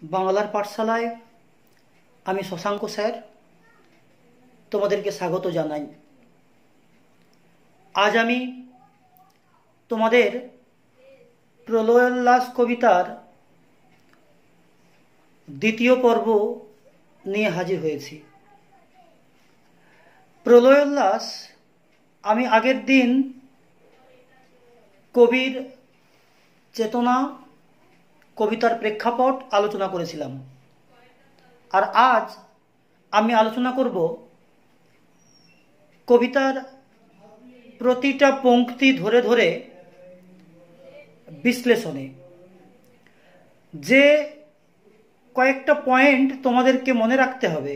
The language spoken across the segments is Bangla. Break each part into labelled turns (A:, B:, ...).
A: বাংলার পাঠশালায় আমি শশাঙ্ক স্যার তোমাদেরকে স্বাগত জানাই। আজ আমি তোমাদের প্রলয়োল্লাস কবিতার দ্বিতীয় পর্ব নিয়ে হাজির হয়েছি। প্রলয়োল্লাস আমি আগের দিন কবির চেতনা, কবিতার প্রেক্ষাপট আলোচনা করেছিলাম, আর আজ আমি আলোচনা করব কবিতার প্রতিটা পংক্তি ধরে ধরে বিশ্লেষণে। যে কয়েকটা পয়েন্ট তোমাদেরকে মনে রাখতে হবে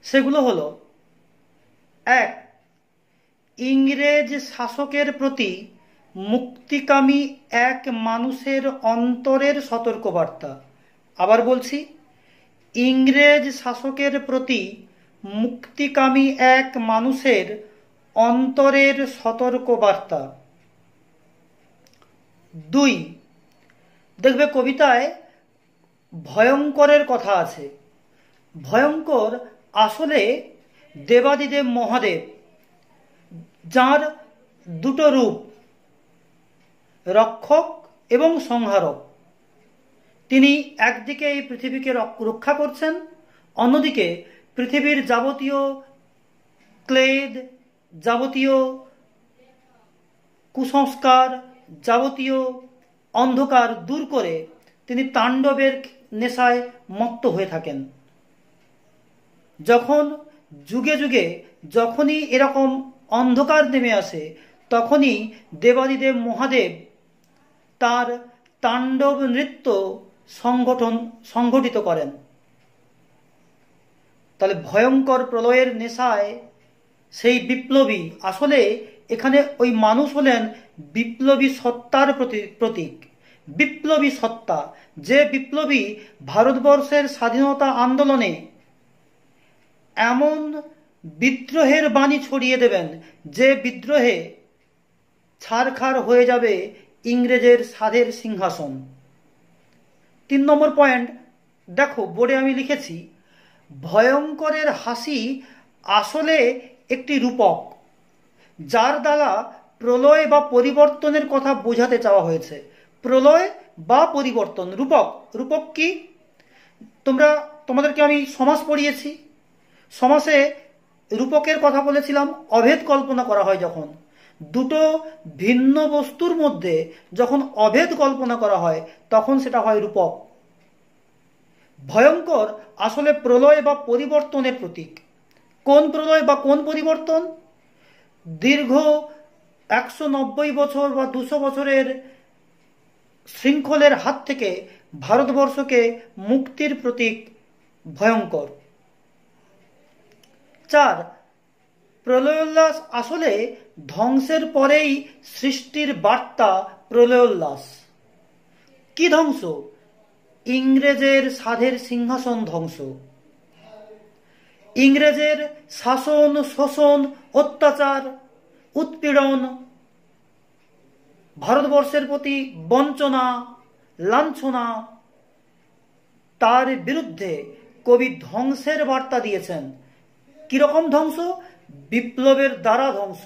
A: সেগুলো হলো: 1. ইংরেজ শাসকের প্রতি মুক্তিকামী এক মানুষের অন্তরের সতর্কবার্তা। আবার বলছি, ইংরেজ শাসকের প্রতি মুক্তিকামী এক মানুষের অন্তরের সতর্কবার্তা। 2. দেখবে কবিতায় ভয়ঙ্করের কথা আছে। ভয়ঙ্কর আসলে দেবাদিদেব মহাদেব, যার দুটো রূপ, রক্ষক এবং সংহারক। তিনি একদিকে এই পৃথিবীকে রক্ষা করছেন, অন্যদিকে পৃথিবীর যাবতীয় ক্লেদ, যাবতীয় কুসংস্কার, যাবতীয় অন্ধকার দূর করে তিনি তাণ্ডবের নেশায় মত্ত হয়ে থাকেন। যখন যুগে যুগে যখনই এরকম অন্ধকার নেমে আসে, তখনই দেবাদিদেব মহাদেব তার তাণ্ডব নৃত্য সংগঠিত করেন। তাহলে ভয়ঙ্কর প্রলয়ের নেশায় সেই বিপ্লবী, আসলে এখানে ওই মানুষ হলেন বিপ্লবী সত্তার প্রতীক। বিপ্লবী সত্তা, যে বিপ্লবী ভারতবর্ষের স্বাধীনতা আন্দোলনে এমন বিদ্রোহের বাণী ছড়িয়ে দেবেন যে বিদ্রোহে ছারখার হয়ে যাবে ইংরেজের সাধের সিংহাসন। 3 নম্বর পয়েন্ট দেখো, বোর্ডে আমি লিখেছি, ভয়ঙ্করের হাসি আসলে একটি রূপক, যার দ্বারা প্রলয় বা পরিবর্তনের কথা বোঝাতে চাওয়া হয়েছে। প্রলয় বা পরিবর্তন, রূপক। রূপক কি? তোমাদেরকে আমি সমাস পড়িয়েছি। সমাসে রূপকের কথা বলেছিলাম। অভেদ কল্পনা করা হয় যখন, দুটো ভিন্ন বস্তুর মধ্যে যখন অভেদ কল্পনা করা হয়, তখন সেটা হয় রূপক। ভয়ঙ্কর আসলে প্রলয় বা পরিবর্তনের প্রতীক। কোন প্রলয় বা কোন পরিবর্তন? দীর্ঘ 190 বছর বা 200 বছরের শৃঙ্খলের হাত থেকে ভারতবর্ষকে মুক্তির প্রতীক ভয়ঙ্কর। 4. প্রলয়োল্লাস আসলে ধ্বংসের পরেই সৃষ্টির বার্তা। প্রলয়োল্লাস কি ধ্বংস? ইংরেজের সাধের সিংহাসন ধ্বংস। ইংরেজের শাসন, শোষণ, অত্যাচার, উৎপীড়ন, ভারতবর্ষের প্রতি বঞ্চনা, লাঞ্ছনা, তার বিরুদ্ধে কবি ধ্বংসের বার্তা দিয়েছেন। কিরকম ধ্বংস? বিপ্লবের দ্বারা ধ্বংস।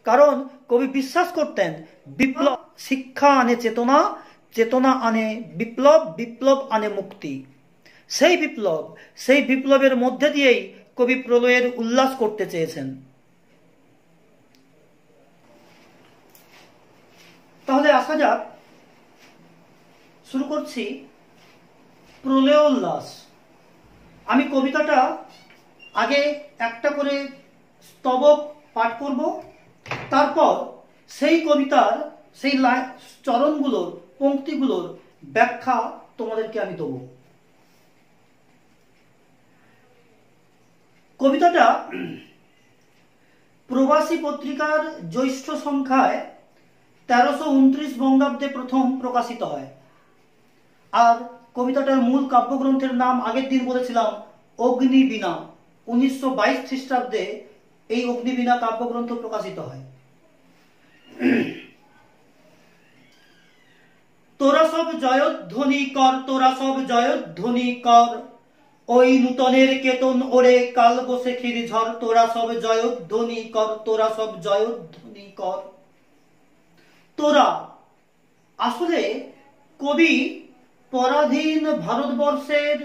A: কারণ কবি বিশ্বাস করতেন বিপ্লব শিক্ষা আনে চেতনা, চেতনা আনে বিপ্লব, বিপ্লব আনে মুক্তি। সেই বিপ্লবের মধ্যে দিয়েই কবি প্রলয়ের উল্লাস করতে চেয়েছেন। তাহলে আসা যাক, শুরু করছি প্রলয়োল্লাস। আমি কবিতাটা আগে একটা করে স্তবক পাঠ করব, তারপর সেই কবিতার সেই চরণগুলোর, পংক্তিগুলোর ব্যাখ্যা তোমাদেরকে আমি দেব। কবিতাটা প্রবাসী পত্রিকার জ্যৈষ্ঠ সংখ্যায় 1329 বঙ্গাব্দে প্রথম প্রকাশিত হয়। আর কবিতাটার মূল কাব্যগ্রন্থের নাম আগের দিন বলেছিলাম অগ্নিবীণা। 1922 খ্রিস্টাব্দে এই অগ্নিবীণা কাব্যগ্রন্থ প্রকাশিত হয়। তোরা সব সব জয়ধ্বনি কর, তোরা সব জয়ধ্বনি কর, ওই নূতনের কেতন ওরে কাল বৈশাখীর ঝড়, তোরা সব জয়ধ্বনি কর, তোরা সব জয়ধ্বনি কর। তোরা আসলে কবি পরাধীন ভারতবর্ষের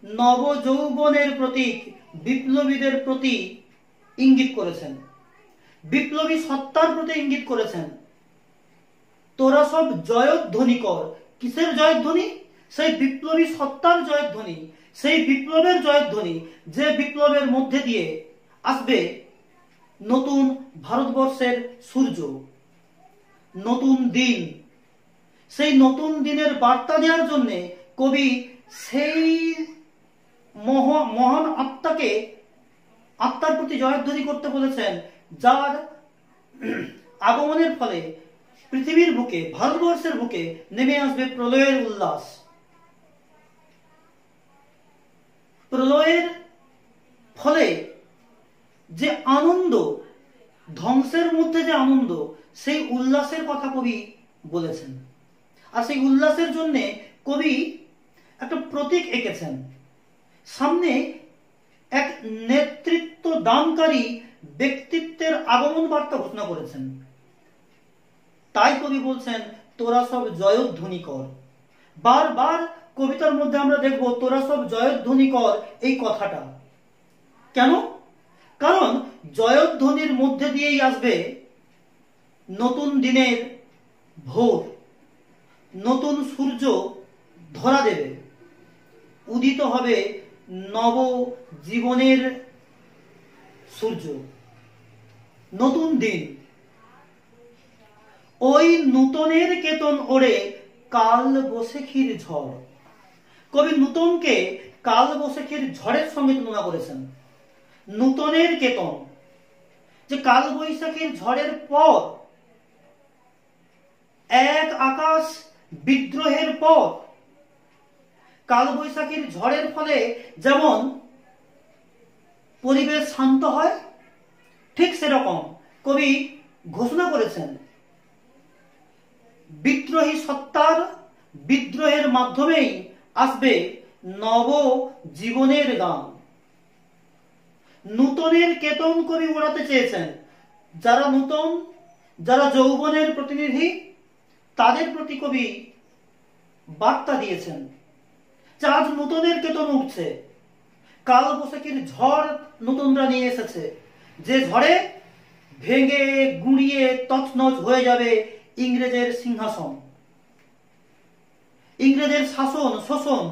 A: নব যৌবনের প্রতীক বিপ্লবীদের প্রতি ইঙ্গিত করেছেন, বিপ্লবী সত্তার প্রতি ইঙ্গিত করেছেন। তোরা সব জয়ধ্বনি কর, কিসের জয়ধ্বনি? সেই বিপ্লবী সত্তার জয়ধ্বনি, সেই বিপ্লবের জয়ধ্বনি, যে বিপ্লবের মধ্যে দিয়ে আসবে নতুন ভারতবর্ষের সূর্য, নতুন দিন। সেই নতুন দিনের বার্তা দেওয়ার জন্য কবি সেই মহান আত্মার প্রতি জয়ধ্বনি করতে বলেছেন, যার আগমনের ফলে পৃথিবীর বুকে, ভারতবর্ষের বুকে নেমে আসবে প্রলয়ের উল্লাস। প্রলয়ের ফলে যে আনন্দ, ধ্বংসের মধ্যে যে আনন্দ, সেই উল্লাসের কথা কবি বলেছেন। আর সেই উল্লাসের জন্য কবি একটা প্রতীক এঁকেছেন। সামনে এক নেতৃত্ব দানকারী ব্যক্তিত্বের আগমন বার্তা ঘোষণা করেছেন। তাই কবি বলছেন তোরা সব জয়ধ্বনি কর। বারবার কবিতার মধ্যে আমরা দেখব তোরা সব জয়ধ্বনি কর এই কথাটা। কেন? কারণ জয়ধ্বনির মধ্যে দিয়েই আসবে নতুন দিনের ভোর, নতুন সূর্য ধরা দেবে, উদিত হবে নব জীবনের সূর্য, নতুন দিন। ওই নূতনের কেতন ওড়ে কাল বৈশাখীর ঝড়। কবি নূতনকে কাল বৈশাখীর ঝড়ের সঙ্গে তুলনা করেছেন। নূতনের কেতন, যে কাল বৈশাখীর ঝড়ের পর, এক আকাশ বিদ্রোহের পর, কাল বৈশাখীর ঝড়ের ফলে যেমন পরিবেশ শান্ত হয়, ঠিক সেরকম কবি ঘোষণা করেছেন বিদ্রোহী সত্তার বিদ্রোহের মাধ্যমেই আসবে নব জীবনের গান। নূতনের কেতন কবি ওড়াতে চেয়েছেন। যারা নূতন, যারা যৌবনের প্রতিনিধি, তাদের প্রতি কবি বার্তা দিয়েছেন যে আজ নূতনের কেতন উঠছে, কাল বৈশাখীর ঝড় নূতনরা নিয়ে এসেছে, যে ঝড়ে ভেঙে গুঁড়িয়ে তছনছ হয়ে যাবে ইংরেজের সিংহাসন, ইংরেজের শাসন, শোষণ,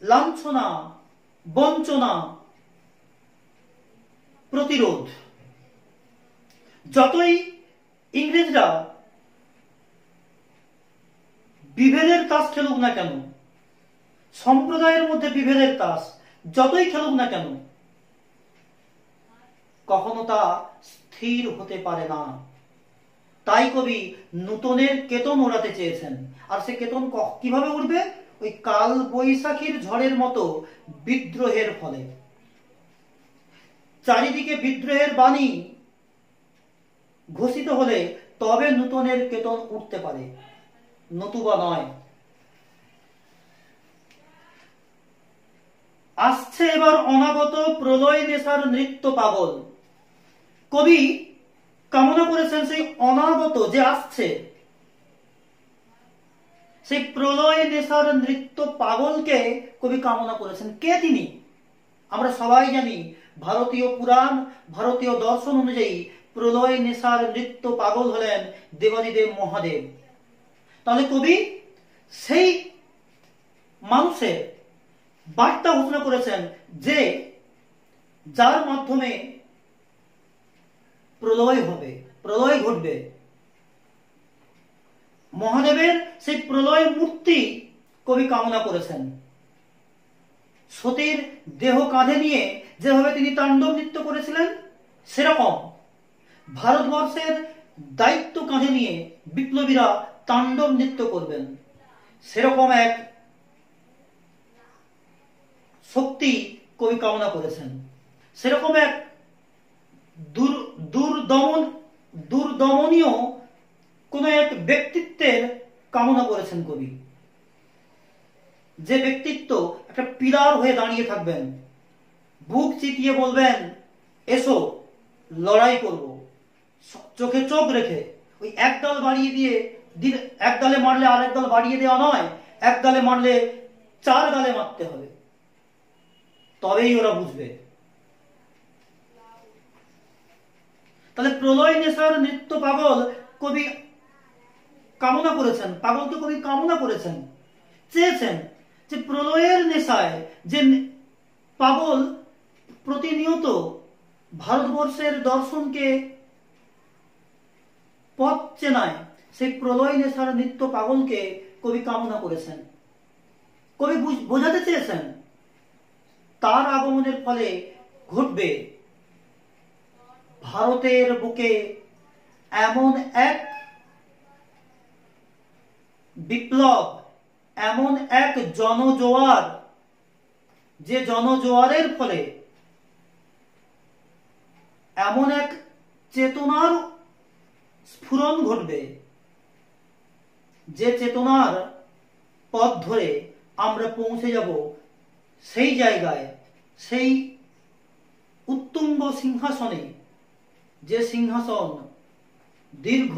A: লাঞ্ছনা, বঞ্চনা, প্রতিরোধ। যতই ইংরেজরা বিভেদের তাস খেলুক না কেন, সম্প্রদায়ের মধ্যে বিভেদের তাস যতই খেলুক না কেন, কখনো তা স্থির হতে পারে না। তাই কবি নূতনের কেতন ওড়াতে চেয়েছেন। আর সে কেতন কিভাবে উঠবে? ওই কাল বৈশাখীর ঝড়ের মতো বিদ্রোহের ফলে। চারিদিকে বিদ্রোহের বাণী ঘোষিত হলে তবে নূতনের কেতন উঠতে পারে, নতুবা নয়। আসছে এবার অনাগত প্রলয় নেশার নৃত্য পাগল। কবি কামনা করেছেন সেই অনাগত যে আসছে, সেই প্রলয় নেশার নৃত্য পাগলকে কবি কামনা করেছেন। কে তিনি? আমরা সবাই জানি, ভারতীয় পুরাণ, ভারতীয় দর্শন অনুযায়ী প্রলয় নেশার নৃত্য পাগল হলেন দেবাদিদেব মহাদেব। তাহলে কবি সেই মানুষের বার্তা ঘোষণা করেছেন যে যার মাধ্যমে প্রলয় হবে, প্রলয় ঘটবে। মহাদেবের সেই প্রলয় মূর্তি কবি কামনা করেছেন। সতীর দেহ কাঁধে নিয়ে যেভাবে তিনি তাণ্ডব নৃত্য করেছিলেন, সেরকম ভারতবর্ষের দায়িত্ব কাঁধে নিয়ে বিপ্লবীরা তাণ্ডব নৃত্য করবেন। সেরকম এক শক্তি কবি কামনা করেছেন। সেরকম এক দুর্দমনীয় কোন এক ব্যক্তিত্বের কামনা কামনা করেছেন কবি। যে ব্যক্তিত্ব একটা পিলার হয়ে দাঁড়িয়ে থাকবেন, বুক চিতিয়ে বলবেন এসো লড়াই করব, চোখে চোখ রেখে। ওই এক দল বাড়িয়ে দিয়ে এক গালে মারলে আরেক দল বাড়িয়ে দেওয়া নয়, এক গালে মারলে 4 গালে মারতে হবে, তবেই ওরা বুঝবে। তাহলে প্রলয় নেশার নৃত্য পাগল কবি কামনা করেছেন, পাগলকে কবি কামনা করেছেন, চেয়েছেন যে প্রলয়ের নেশায় যে পাগল প্রতিনিয়ত ভারতবর্ষের দর্শনকে পথ চেনায়, সেই প্রলয় নেশার নৃত্য পাগলকে কবি কামনা করেছেন। কবি বোঝাতে চেয়েছেন তার আগমনের ফলে ঘটবে ভারতের বুকে এমন এক বিপ্লব, এমন এক জনজোয়ার, যে জনজোয়ারের ফলে এমন এক চেতনার স্ফুরণ ঘটবে, যে চেতনার পথ ধরে আমরা পৌঁছে যাব সেই জায়গায়, সেই উত্তুঙ্গ সিংহাসনে, যে সিংহাসন দীর্ঘ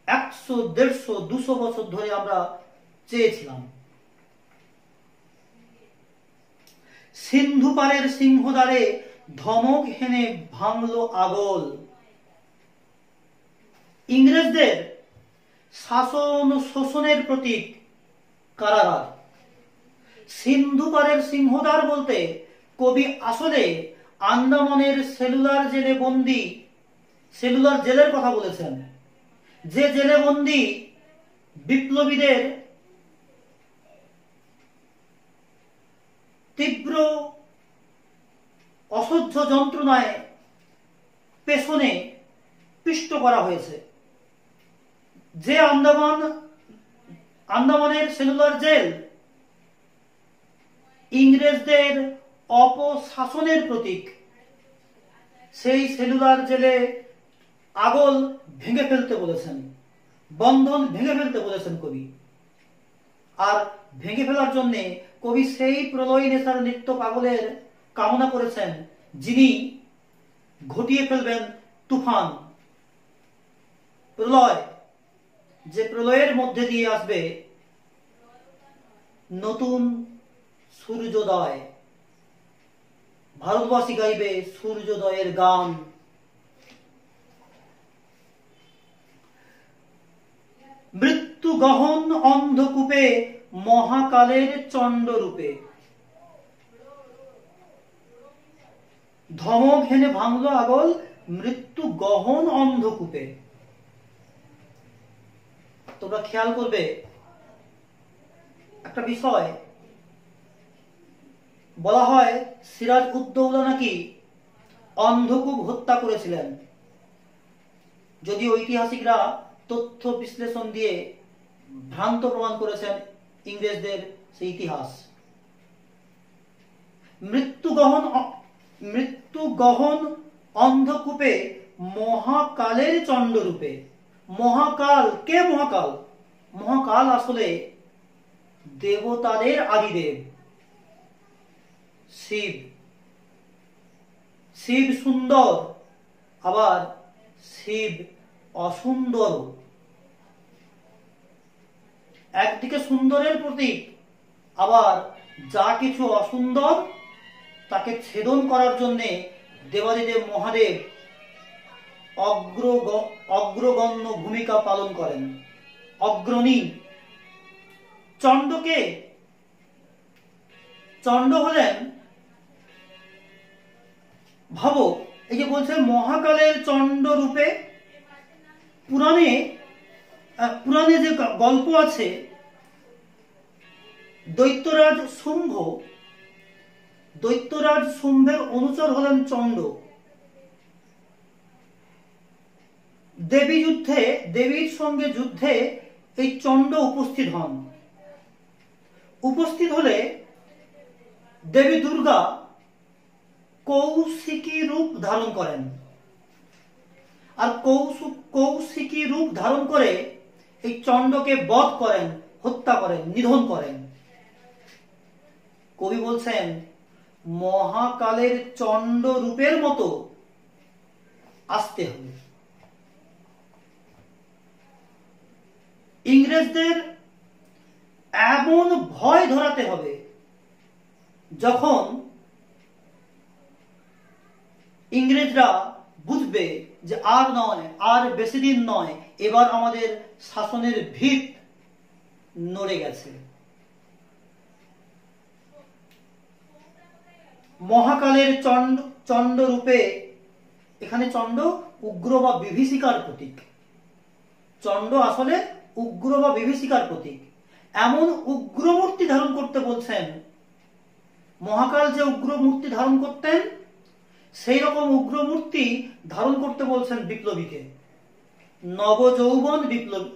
A: 100, 150, 200 বছর ধরে আমরা চেয়েছিলাম। সিন্ধু পারের সিংহদ্বারে ধমক হেনে ভাঙলো আগল। ইংরেজদের শাসন শোষণের প্রতীক কারাগার। সিন্ধু পারের সিংহদ্বার বলতে কবি আসলে আন্দামানের সেলুলার জেলে বন্দী, সেলুলার জেলের কথা বলেছেন, যে জেলে বন্দী বিপ্লবীদের তীব্র অসহ্য যন্ত্রণায় পেছনে পিষ্ট করা হয়েছে। যে আন্দামানের সেলুলার জেল ইংরেজদের অপশাসনের প্রতীক, সেই সেলুলার জেলে আগল ভেঙে ফেলতে বলেছেন, বন্ধন ভেঙে ফেলতে বলেছেন কবি। আর ভেঙে ফেলার জন্য কবি সেই প্রলয় নেশার নৃত্য পাগলের কামনা করেছেন, যিনি ঘটিয়ে ফেলবেন তুফান, প্রলয়, যে প্রলয়ের মধ্যে দিয়ে আসবে নতুন সূর্যোদয়। ভারতবাসী গাইবে সূর্যোদয়ের গান। মৃত্যু গহন অন্ধকূপে মহাকালের চণ্ড রূপে। ধমক হেনে ভাঙলো আগল মৃত্যু গহন অন্ধকূপে। তোমরা খেয়াল করবে একটা বিষয়, বলা হয় সিরাজ উদ্দৌলা নাকি অন্ধকূপ হত্যা করেছিলেন, যদি ঐতিহাসিকরা তথ্য বিশ্লেষণ দিয়ে ভ্রান্ত প্রমাণ করেছেন ইংরেজদের সেই ইতিহাস। মৃত্যু গহন অন্ধকূপে মহাকালের চণ্ডরূপে। মহাকাল কে? মহাকাল, মহাকাল আসলে দেবতাদের আদিদেব শিব। শিব সুন্দর, আবার শিব অসুন্দর। একদিকে সুন্দরের প্রতীক, আবার যা কিছু অসুন্দর তাকে ছেদন করার জন্য দেবাদিদেব মহাদেব অগ্রগণ্য ভূমিকা পালন করেন, অগ্রণী। চণ্ডকে, চণ্ড হলেন, ভাবো এই যে বলছে মহাকালের চণ্ড রূপে। পুরাণে যে গল্প আছে, দৈত্যরাজ শুম্ভের অনুচর হলেন চণ্ড। দেবীর সঙ্গে যুদ্ধে এই চণ্ড উপস্থিত হন। উপস্থিত হলে দেবী দুর্গা কৌশিকী রূপ ধারণ করেন, আর কৌশিকী রূপ ধারণ করে এই চণ্ডকে বধ করেন, হত্যা করেন, নিধন করেন। কবি বলছেন মহাকালের চণ্ড রূপের মতো আসতে হবে। ইংরেজদের এমন ভয় ধরাতে হবে যখন ইংরেজরা বুঝবে যে আর নয়, আর বেশি দিন নয়, এবার আমাদের শাসনের ভিত নড়ে গেছে। মহাকালের চণ্ড রূপে, এখানে চণ্ড উগ্র বা বিভীষিকার প্রতীক। চণ্ড আসলে উগ্র বা বিভীষিকার প্রতীক। এমন উগ্র মূর্তি ধারণ করতে বলছেন, মহাকাল যে উগ্র মূর্তি ধারণ করতেন সেই রকম উগ্র মূর্তি ধারণ করতে বলছেন বিপ্লবীকে।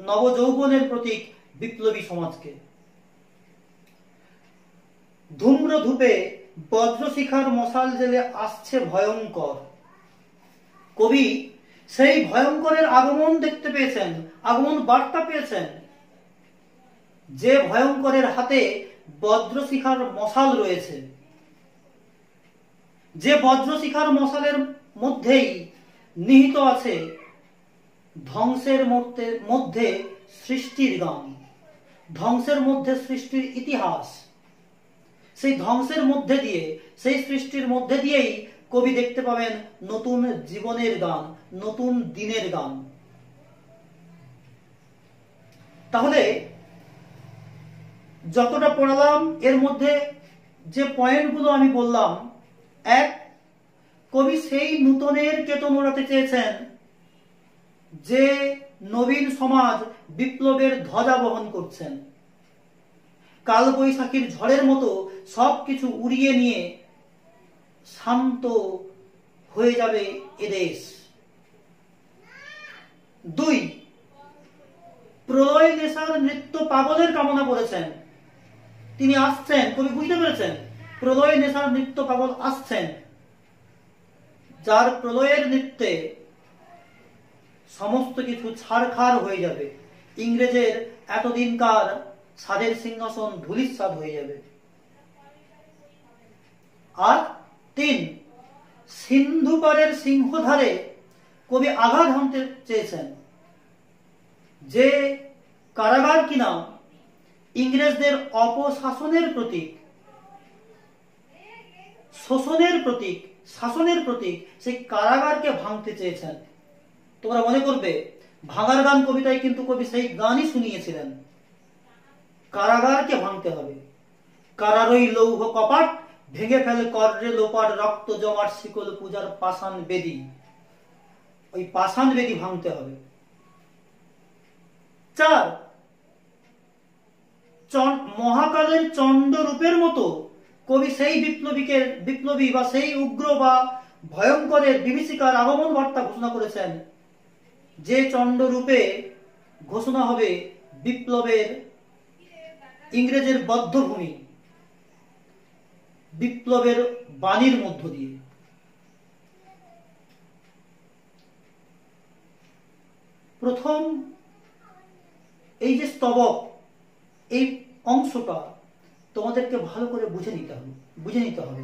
A: নবযৌবনের প্রতীক বিপ্লবী সমাজকে। ধূম্র ধূপে বজ্রশিখার মশাল জেলে আসছে ভয়ঙ্কর। কবি সেই ভয়ঙ্করের আগমন দেখতে পেয়েছেন, আগমন বার্তা পেয়েছেন। যে ভয়ঙ্করের হাতে বজ্রশিখার মশাল রয়েছে, যে বজ্রশিখার মশালের মধ্যেই নিহিত আছে ধ্বংসের মধ্যে সৃষ্টির গান, ধ্বংসের মধ্যে সৃষ্টির ইতিহাস। সেই ধ্বংসের মধ্যে দিয়ে, সেই সৃষ্টির মধ্যে দিয়েই কবি দেখতে পাবেন নতুন জীবনের গান, নতুন দিনের গান। তাহলে যতটা পড়ালাম এর মধ্যে যে পয়েন্টগুলো আমি বললাম, এক, কবি সেই নূতনের কেতন ওড়াতে চেয়েছেন যে নবীন সমাজ বিপ্লবের ধ্বজা বহন করছেন। কাল বৈশাখীর ঝড়ের মতো সবকিছু উড়িয়ে নিয়ে শান্ত হয়ে যাবে এদেশ। দুই, প্রলয় নেশার নৃত্য পাগলের কামনা করেছেন। তিনি আসছেন, কবি বুঝতে পেরেছেন প্রলয় নেশার নৃত্য পাগল আসছেন, যার প্রলয়ের নৃত্যে সমস্ত কিছু ছাড়খাড় হয়ে যাবে। ইংরেজের এতদিনকার স্বাদের সিংহাসন ধূলিসাৎ হয়ে যাবে। আর তিন, সিন্ধু পারের সিংহধারে কবি আঘাত হানতে চেয়েছেন। যে কারাগার কিনা ইংরেজদের অপশাসনের প্রতীক, শোষণের প্রতীক, শাসনের প্রতীক, সেই কারাগারকে ভাঙতে চেয়েছেন। তোমরা মনে করবে ভাঙার গান কবিতায় কিন্তু কবি সেই গানই শুনিয়েছিলেন। কারাগারকে ভাঙতে হবে। কারারই লৌহ কপাট ভেঙে ফেলে কর্রে লোপাট, রক্ত জমাট শিকল পূজার পাষাণ বেদী। ওই পাষাণ বেদী ভাঙতে হবে। চার, মহাকালের চণ্ড রূপের মতো কবি সেই বিপ্লবী বা সেই উগ্র বা ভয়ঙ্করের বিভীষিকার আগমন বার্তা ঘোষণা করেছেন, যে চণ্ড রূপে ঘোষণা হবে বিপ্লবের, ইংরেজের বদ্ধভূমি, বিপ্লবের বাণীর মধ্য দিয়ে। প্রথম এই যে স্তবক, এই অংশটা তোমাদেরকে ভালো করে বুঝে নিতে হবে।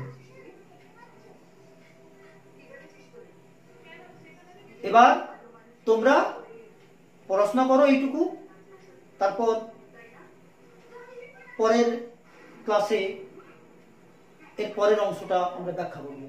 A: এবার তোমরা পড়াশোনা করো এইটুকু, তারপর পরের ক্লাসে এর পরের অংশটা আমরা ব্যাখ্যা করব।